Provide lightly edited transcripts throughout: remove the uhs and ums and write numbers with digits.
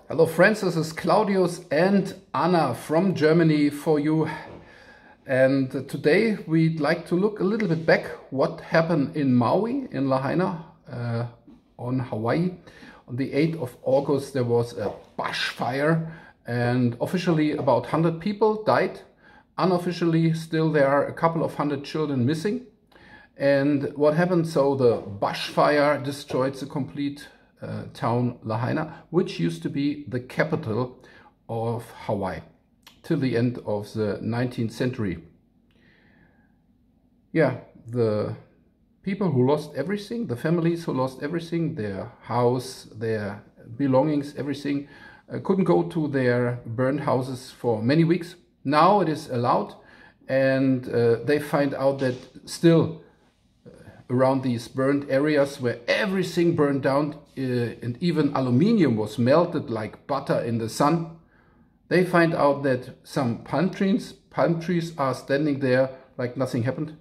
Hello friends, this is Claudius and Anna from Germany for you. And today we'd like to look a little bit back what happened in Maui, in Lahaina, on Hawaii. On the 8th of August there was a bushfire and officially about 100 people died. Unofficially still there are a couple of hundred children missing. And what happened? So the bushfire destroyed the complete town Lahaina, which used to be the capital of Hawaii till the end of the 19th century. Yeah, the people who lost everything, the families who lost everything, their house, their belongings, everything, couldn't go to their burned houses for many weeks. Now it is allowed, and they find out that still around these burned areas where everything burned down and even aluminium was melted like butter in the sun, they find out that some palm trees are standing there like nothing happened.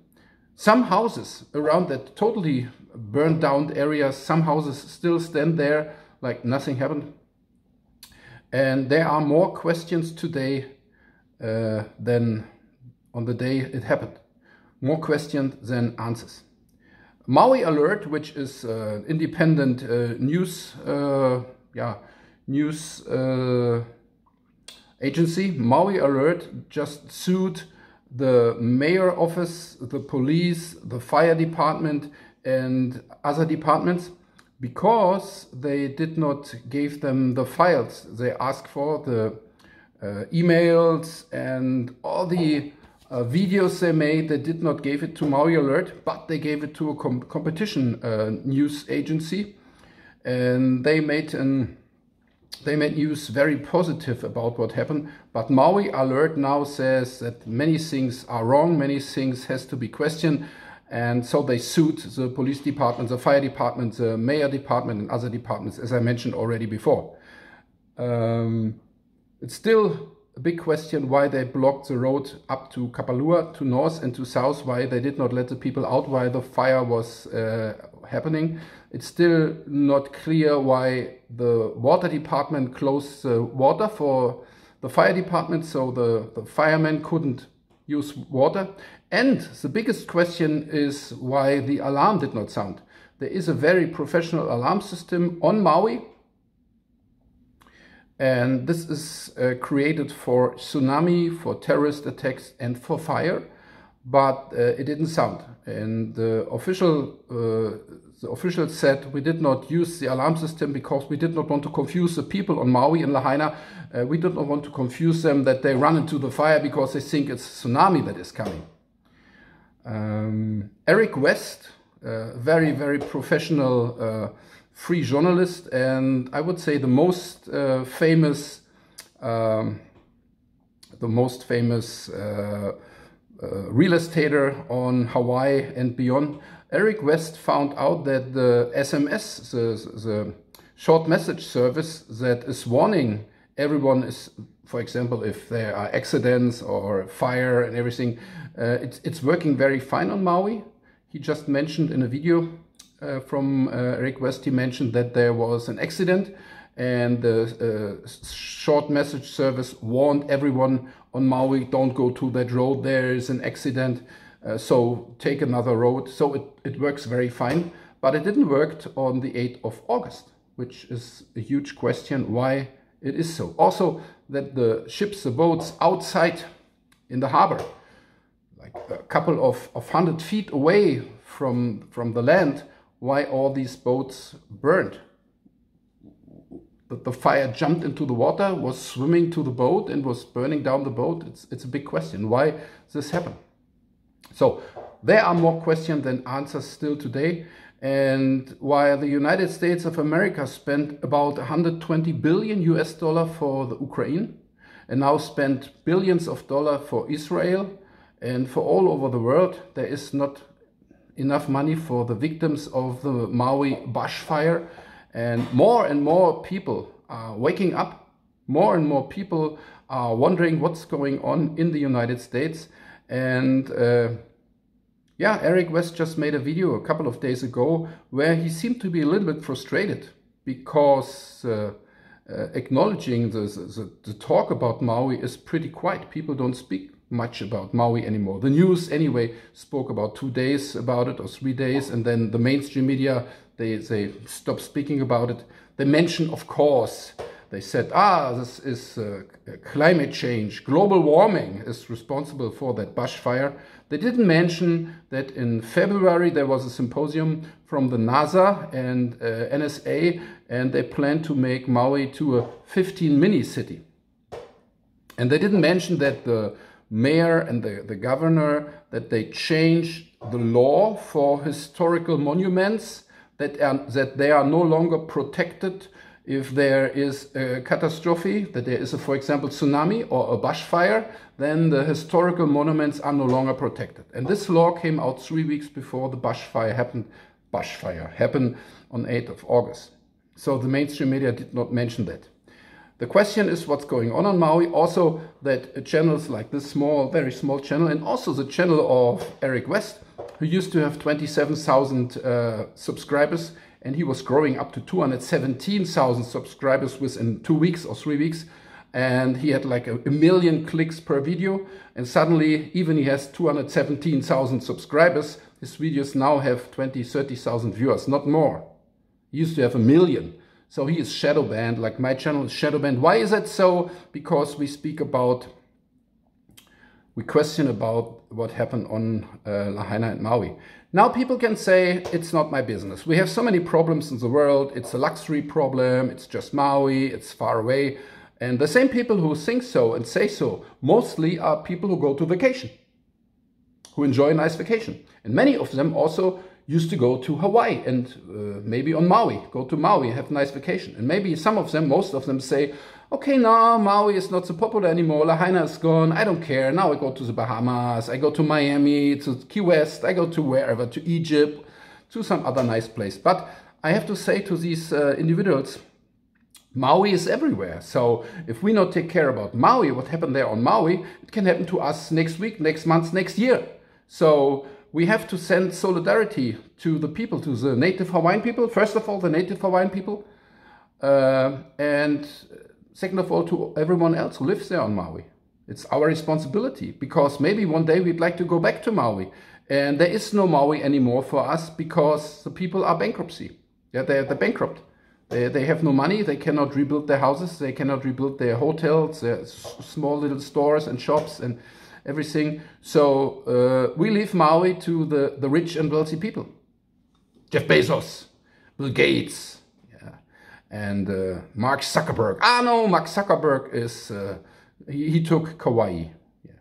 Some houses around that totally burned down areas, some houses still stand there like nothing happened. And there are more questions today than on the day it happened. More questions than answers. Maui Alert, which is independent news agency, Maui Alert just sued the mayor office, the police, the fire department and other departments because they did not give them the files they asked for, the emails and all the videos they made. They did not give it to Maui Alert, but they gave it to a competition news agency, and they made news very positive about what happened. But Maui Alert now says that many things are wrong, many things has to be questioned, and so they sued the police department, the fire department, the mayor department, and other departments, as I mentioned already before. It's still a big question why they blocked the road up to Kapalua, to north and to south, why they did not let the people out while the fire was happening. It's still not clear why the water department closed the water for the fire department, so the firemen couldn't use water. And the biggest question is why the alarm did not sound. There is a very professional alarm system on Maui, and this is created for tsunami, for terrorist attacks and for fire, but it didn't sound. And the officials said we did not use the alarm system because we did not want to confuse the people on Maui and Lahaina. We did not want to confuse them that they run into the fire because they think it's a tsunami that is coming. Eric West, very, very professional free journalist, and I would say the most famous real estater on Hawaii and beyond. Eric West found out that the SMS, the short message service that is warning everyone, is, for example, if there are accidents or fire and everything, it's working very fine on Maui. He just mentioned in a video from Eric West, he mentioned that there was an accident and the short message service warned everyone on Maui, don't go to that road, there is an accident, so take another road. So it works very fine, but it didn't work on the 8th of August, which is a huge question why it is so. Also that the ships, the boats outside in the harbor, like a couple of 100 feet away from the land, why all these boats burned. The fire jumped into the water, was swimming to the boat and was burning down the boat. It's a big question why this happened. So there are more questions than answers still today. And while the United States of America spent about 120 billion US dollar for the Ukraine and now spent billions of dollars for Israel and for all over the world, there is not enough money for the victims of the Maui bushfire, and more people are waking up. More and more people are wondering what's going on in the United States. And yeah, Eric West just made a video a couple of days ago where he seemed to be a little bit frustrated because acknowledging the talk about Maui is pretty quiet. People don't speak much about Maui anymore. The news anyway spoke about 2 days about it or 3 days, and then the mainstream media, they stopped speaking about it. They mentioned, of course, they said, this is climate change, global warming is responsible for that bushfire. They didn't mention that in February there was a symposium from the NASA and NSA, and they plan to make Maui to a 15 mini city. And they didn't mention that the mayor and the governor, that they changed the law for historical monuments, that they are no longer protected if there is a catastrophe, that there is, for example, tsunami or a bushfire, then the historical monuments are no longer protected. And this law came out 3 weeks before the bushfire happened on 8th of August. So the mainstream media did not mention that. The question is what's going on Maui. Also that channels like this small, very small channel, and also the channel of Eric West, who used to have 27,000 subscribers, and he was growing up to 217,000 subscribers within 2 weeks or 3 weeks. And he had like a million clicks per video. And suddenly, even he has 217,000 subscribers, his videos now have 20, 30,000 viewers, not more. He used to have 1 million. So he is shadow banned, like my channel is shadow banned. Why is that so? Because we question about what happened on Lahaina and Maui. Now people can say, it's not my business. We have so many problems in the world. It's a luxury problem. It's just Maui. It's far away. And the same people who think so and say so mostly are people who go to vacation, who enjoy a nice vacation. And many of them also used to go to Hawaii and maybe on Maui, go to Maui, have a nice vacation. And maybe some of them, most of them say, okay, no, Maui is not so popular anymore. Lahaina is gone. I don't care. Now I go to the Bahamas. I go to Miami, to Key West. I go to wherever, to Egypt, to some other nice place. But I have to say to these individuals, Maui is everywhere. So if we not take care about Maui, what happened there on Maui, it can happen to us next week, next month, next year. So we have to send solidarity to the people, to the native Hawaiian people. First of all, the native Hawaiian people. And second of all, to everyone else who lives there on Maui. It's our responsibility, because maybe one day we'd like to go back to Maui. And there is no Maui anymore for us because the people are bankruptcy. Yeah, they're bankrupt. They have no money. They cannot rebuild their houses. They cannot rebuild their hotels, their small little stores and shops and everything. So we leave Maui to the rich and wealthy people. Jeff Bezos, Bill Gates, yeah, and Mark Zuckerberg. No, Mark Zuckerberg is, he took Kauai. Yeah.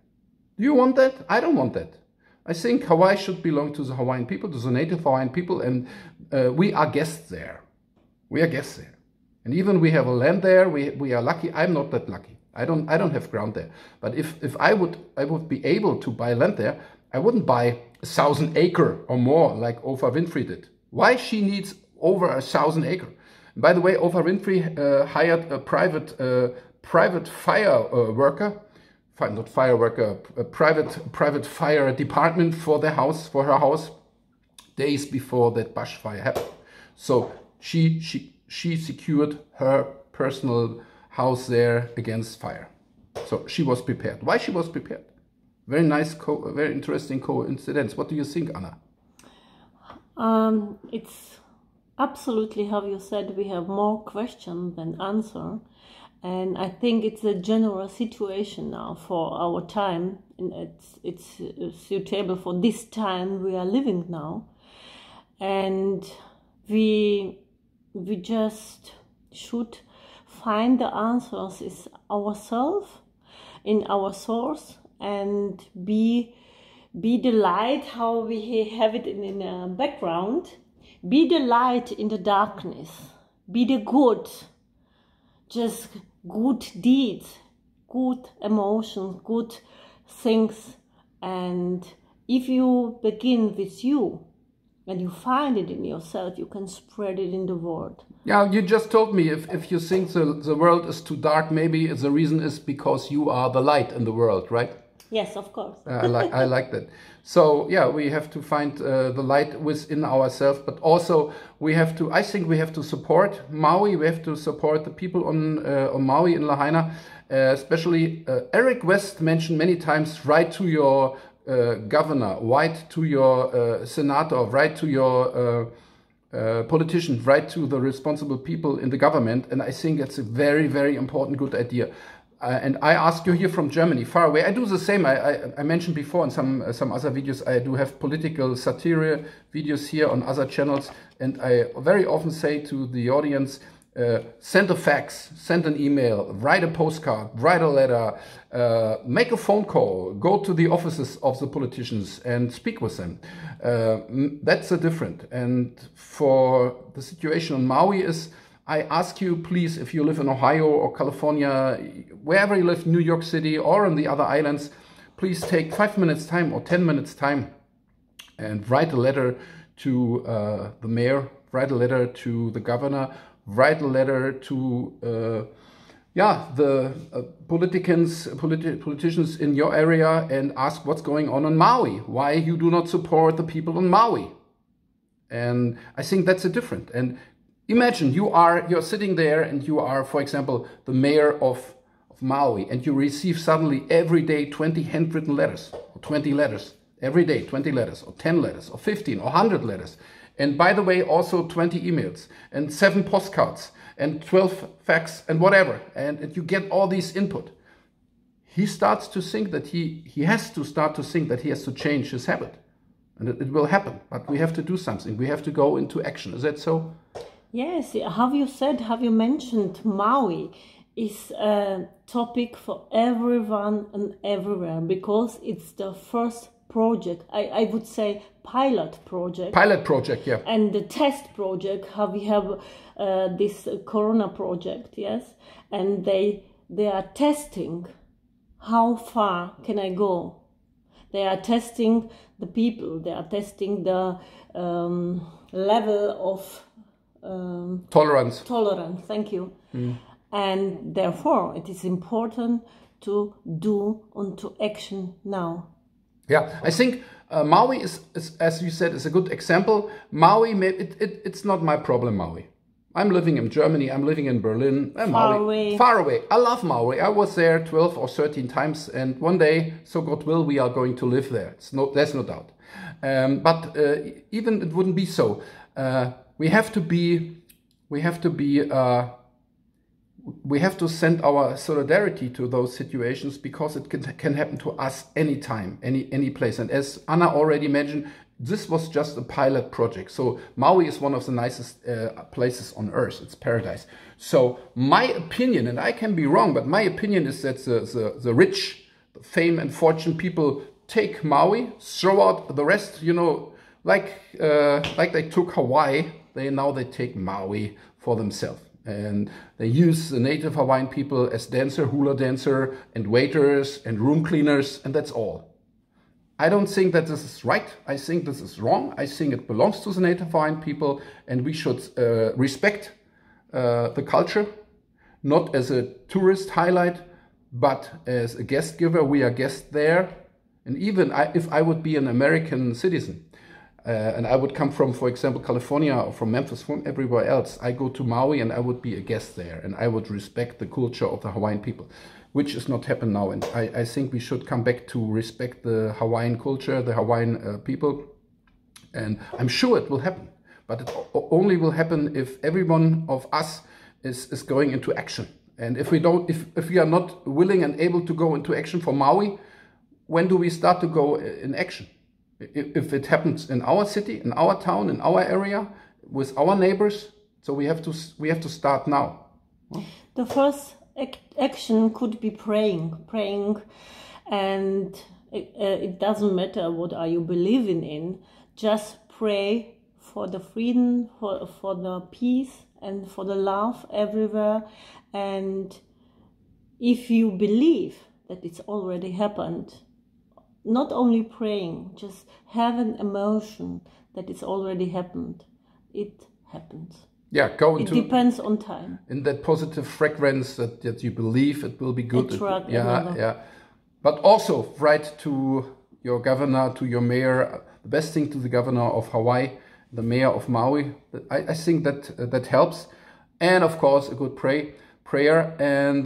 Do you want that? I don't want that. I think Hawaii should belong to the Hawaiian people, to the native Hawaiian people, and we are guests there. We are guests there. And even we have a land there, we are lucky. I'm not that lucky. I don't have ground there. But if I would be able to buy land there, I wouldn't buy 1,000 acre or more like Oprah Winfrey did. Why she needs over 1,000 acre? And by the way, Oprah Winfrey hired a private fire worker, not fire worker, a private fire department for their house, for her house, days before that bushfire happened. So she secured her personal house there against fire. So she was prepared. Why she was prepared? Very nice, very interesting coincidence. What do you think, Anna? It's absolutely how you said. We have more question than answer, and I think it's a general situation now for our time, and it's suitable for this time we are living now, and we just should find the answers is ourselves, in our source, and be the light, how we have it in the background. Be the light in the darkness. Be the good. Just good deeds, good emotions, good things. And if you begin with you, and you find it in yourself, you can spread it in the world. Yeah, you just told me if you think the world is too dark, maybe the reason is because you are the light in the world, right? Yes, of course. I like that. So yeah, we have to find the light within ourselves, but also I think we have to support Maui. We have to support the people on Maui in Lahaina, especially Eric West mentioned many times, write to your governor, write to your senator, write to your politician, write to the responsible people in the government. And I think it's a very, very important, good idea. And I ask you here from Germany, far away. I do the same. I mentioned before in some other videos, I do have political satire videos here on other channels. And I very often say to the audience, send a fax, send an email, write a postcard, write a letter, make a phone call, go to the offices of the politicians and speak with them. That's a different. And for the situation on Maui is, I ask you, please, if you live in Ohio or California, wherever you live, New York City or on the other islands, please take 5 minutes time or 10 minutes time and write a letter to the mayor, write a letter to the governor, write a letter to the politicians in your area and ask what's going on Maui, why you do not support the people on Maui. And I think that's a different. And imagine you're sitting there and you are, for example, the mayor of Maui, and you receive suddenly every day 20 handwritten letters, or 20 letters, every day 20 letters, or 10 letters, or 15, or 100 letters. And by the way, also 20 emails, and 7 postcards, and 12 fax, and whatever. And you get all these input. He starts to think that he has to start to think that he has to change his habit. And it will happen, but we have to do something. We have to go into action. Is that so? Yes, have you mentioned Maui is a topic for everyone and everywhere, because it's the first project, I would say pilot project. Pilot project, yeah. And the test project, how we have this Corona project, yes? And they are testing how far can I go. They are testing the people, they are testing the level of tolerance, thank you. And therefore it is important to do onto action now. Yeah, I think Maui is, as you said, is a good example. Maui, it's not my problem, Maui. I'm living in Germany, I'm living in Berlin. Far away. I love Maui. I was there 12 or 13 times, and one day, so God will, we are going to live there. There's no doubt. But even it wouldn't be so. We have to send our solidarity to those situations, because it can happen to us anytime, any place. And as Anna already mentioned, this was just a pilot project. So Maui is one of the nicest places on earth. It's paradise. So my opinion, and I can be wrong, but my opinion is that the rich, the fame and fortune people take Maui, throw out the rest, like they took Hawaii, now they take Maui for themselves. And they use the native Hawaiian people as hula dancer, and waiters and room cleaners, and that's all. I don't think that this is right. I think this is wrong. I think it belongs to the native Hawaiian people, and we should respect the culture, not as a tourist highlight, but as a guest giver. We are guests there. And even if I would be an American citizen, and I would come from, for example, California or from Memphis, from everywhere else, I go to Maui and I would be a guest there, and I would respect the culture of the Hawaiian people, which is not happening now. And I think we should come back to respect the Hawaiian culture, the Hawaiian people, and I'm sure it will happen. But it only will happen if every one of us is going into action. And if we are not willing and able to go into action for Maui, when do we start to go in action? If it happens in our city, in our town, in our area, with our neighbors, so we have to start now. The first action could be praying, and it doesn't matter what are you believing in. Just pray for the freedom, for the peace, and for the love everywhere. And if you believe that it's already happened, not only praying, just have an emotion that it's already happened. It happens. Yeah, it depends on time. In that positive frequency that you believe it will be good. Yeah. but also write to your governor, to your mayor, the best thing to the governor of Hawaii, the mayor of Maui. I think that helps. And of course, a good prayer. And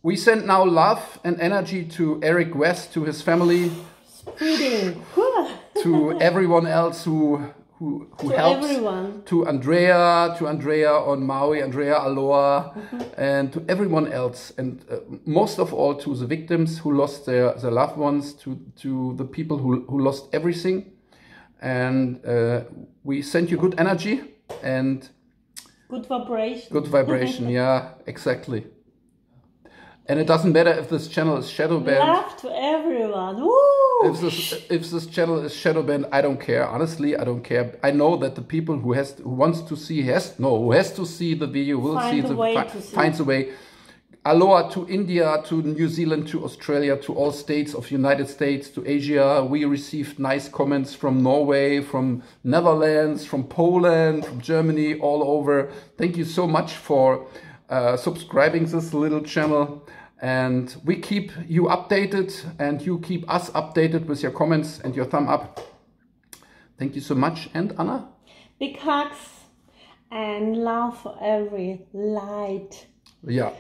we send now love and energy to Eric West, to his family, to everyone else who helps, everyone. to Andrea on Maui, Andrea Aloha, and to everyone else, and most of all to the victims who lost their loved ones, to the people who lost everything. And we send you good energy and good vibration. Good vibration, yeah, exactly. And it doesn't matter if this channel is shadow banned. Love to everyone. Woo! If this channel is shadow banned, I don't care. Honestly, I don't care. I know that the people who has to see the video will finds a way. Aloha to India, to New Zealand, to Australia, to all states of United States, to Asia. We received nice comments from Norway, from Netherlands, from Poland, from Germany, all over. Thank you so much for subscribing this little channel. And we keep you updated, and you keep us updated with your comments and your thumb up. Thank you so much. And Anna? Big hugs and love for every light. Yeah.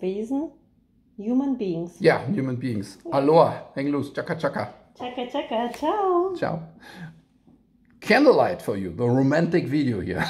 Wesen, human beings. Yeah, human beings. Aloha, hang loose, chaka chaka. Chaka chaka, ciao. Ciao. Candlelight for you, the romantic video here.